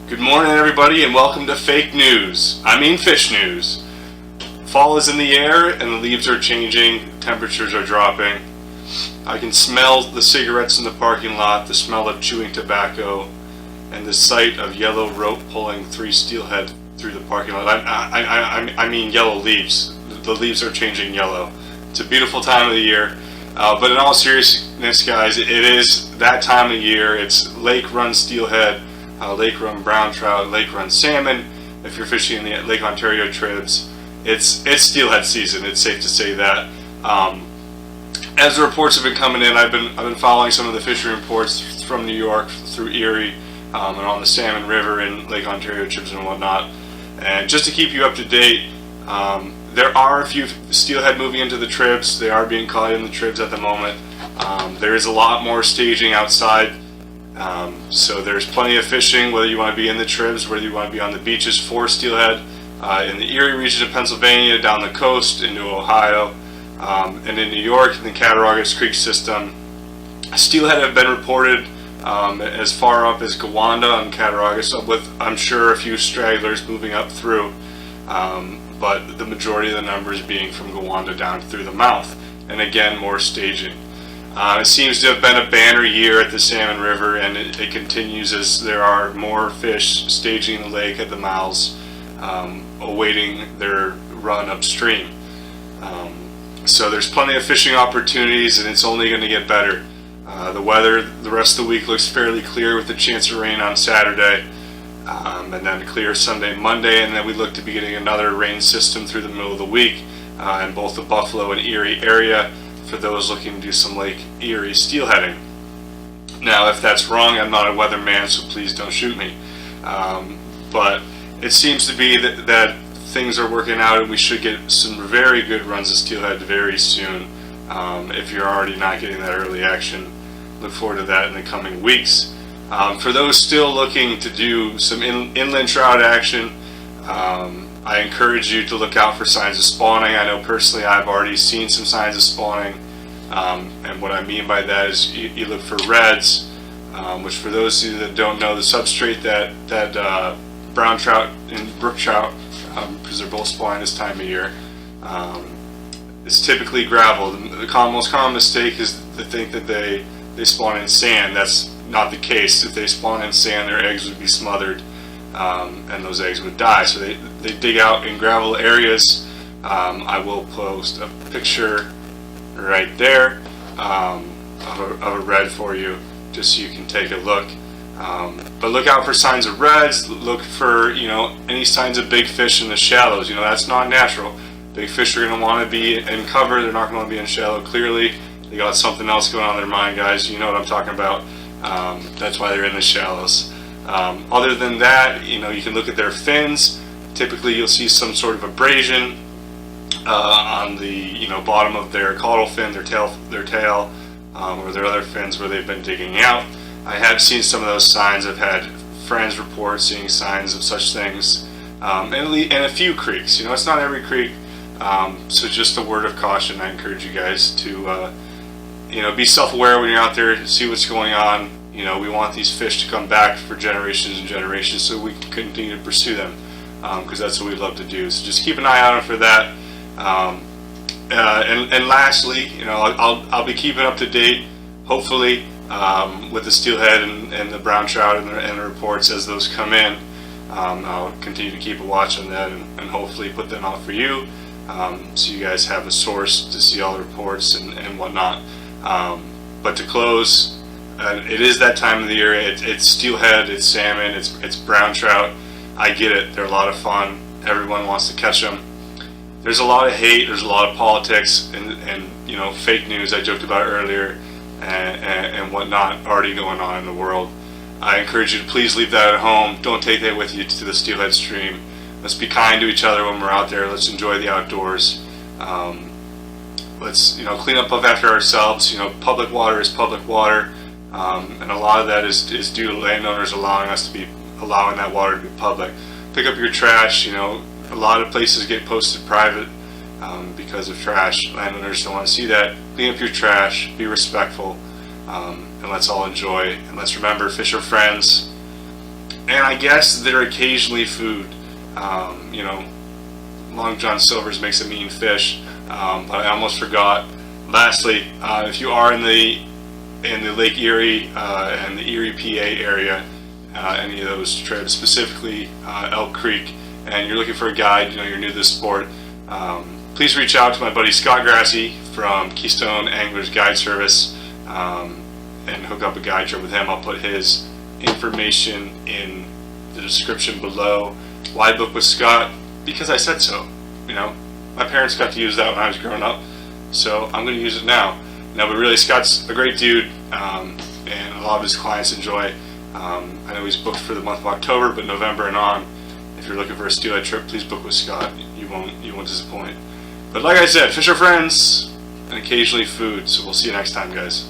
Good morning, everybody, and welcome to Fake News. I mean fish news. Fall is in the air and the leaves are changing, temperatures are dropping. I can smell the cigarettes in the parking lot, the smell of chewing tobacco, and the sight of yellow rope pulling 3 steelhead through the parking lot. I mean yellow leaves. The leaves are changing yellow. It's a beautiful time of the year. But in all seriousness, guys, it is that time of year. It's lake run steelhead, lake run brown trout, lake run salmon. If you're fishing in the Lake Ontario tribs, it's steelhead season. It's safe to say that. As the reports have been coming in, I've been following some of the fishing reports from New York through Erie and on the Salmon River and Lake Ontario tribs and whatnot. And just to keep you up to date, there are a few steelhead moving into the tribs. They are being caught in the tribs at the moment. There is a lot more staging outside. So there's plenty of fishing, whether you want to be in the tribs, whether you want to be on the beaches for steelhead, in the Erie region of Pennsylvania, down the coast into Ohio, and in New York in the Cattaraugus Creek system. Steelhead have been reported as far up as Gowanda and Cattaraugus, with I'm sure a few stragglers moving up through, but the majority of the numbers being from Gowanda down through the mouth, and again more staging. It seems to have been a banner year at the Salmon River, and it continues as there are more fish staging the lake at the mouths, awaiting their run upstream. So there's plenty of fishing opportunities, and it's only going to get better. The weather the rest of the week looks fairly clear with a chance of rain on Saturday, and then clear Sunday, Monday, and then we look to be getting another rain system through the middle of the week in both the Buffalo and Erie area, for those looking to do some Lake Erie steelheading. Now, if that's wrong, I'm not a weatherman, so please don't shoot me. But it seems to be that things are working out, and we should get some very good runs of steelhead very soon. If you're already not getting that early action, look forward to that in the coming weeks. For those still looking to do some inland trout action, I encourage you to look out for signs of spawning. I know personally I've already seen some signs of spawning, and what I mean by that is you look for reds, which for those of you that don't know, the substrate that brown trout and brook trout, because they're both spawning this time of year, is typically gravel. The most common mistake is to think that they spawn in sand. That's not the case. If they spawn in sand, their eggs would be smothered, and those eggs would die. So they dig out in gravel areas. I will post a picture right there of a red for you, just so you can take a look. But look out for signs of reds. Look for any signs of big fish in the shallows. That's not natural. Big fish are going to want to be in cover. They're not going to want to be in shallow. Clearly, they got something else going on in their mind, guys. You know what I'm talking about. That's why they're in the shallows. Other than that, you can look at their fins. Typically, you'll see some sort of abrasion on the bottom of their caudal fin, their tail, or their other fins where they've been digging out. I have seen some of those signs. I've had friends report seeing signs of such things, and a few creeks. It's not every creek, so just a word of caution. I encourage you guys to be self-aware when you're out there, see what's going on. We want these fish to come back for generations and generations, so we can continue to pursue them, because that's what we love to do. So just keep an eye out for that. And lastly, I'll be keeping up to date, hopefully, with the steelhead and the brown trout and the reports as those come in. I'll continue to keep a watch on that and hopefully put them out for you, so you guys have a source to see all the reports and whatnot. But to close, it is that time of the year. It's steelhead, it's salmon, it's brown trout. I get it. They're a lot of fun. Everyone wants to catch them. There's a lot of hate. There's a lot of politics and fake news I joked about earlier and whatnot already going on in the world. I encourage you to please leave that at home. Don't take that with you to the steelhead stream. Let's be kind to each other when we're out there. Let's enjoy the outdoors. Let's clean up after ourselves. Public water is public water, and a lot of that is due to landowners allowing that water to be public. Pick up your trash. A lot of places get posted private because of trash. Landowners don't want to see that. Clean up your trash. Be respectful. And let's all enjoy. And let's remember, fish are friends. and I guess they're occasionally food. You know, Long John Silver's makes a mean fish, but I almost forgot. Lastly, if you are in the Lake Erie and the Erie, PA area, any of those trips, specifically Elk Creek, and you're looking for a guide, you know, you're new to this sport, please reach out to my buddy Scott Grassy from Keystone Anglers Guide Service and hook up a guide trip with him. I'll put his information in the description below. Why book with Scott? Because I said so. You know, my parents got to use that when I was growing up, so I'm going to use it now. No, but really, Scott's a great dude, and a lot of his clients enjoy. I know he's booked for the month of October, but November and on, if you're looking for a Steelhead trip, please book with Scott. You won't disappoint. But like I said, fish are friends, and occasionally food. So we'll see you next time, guys.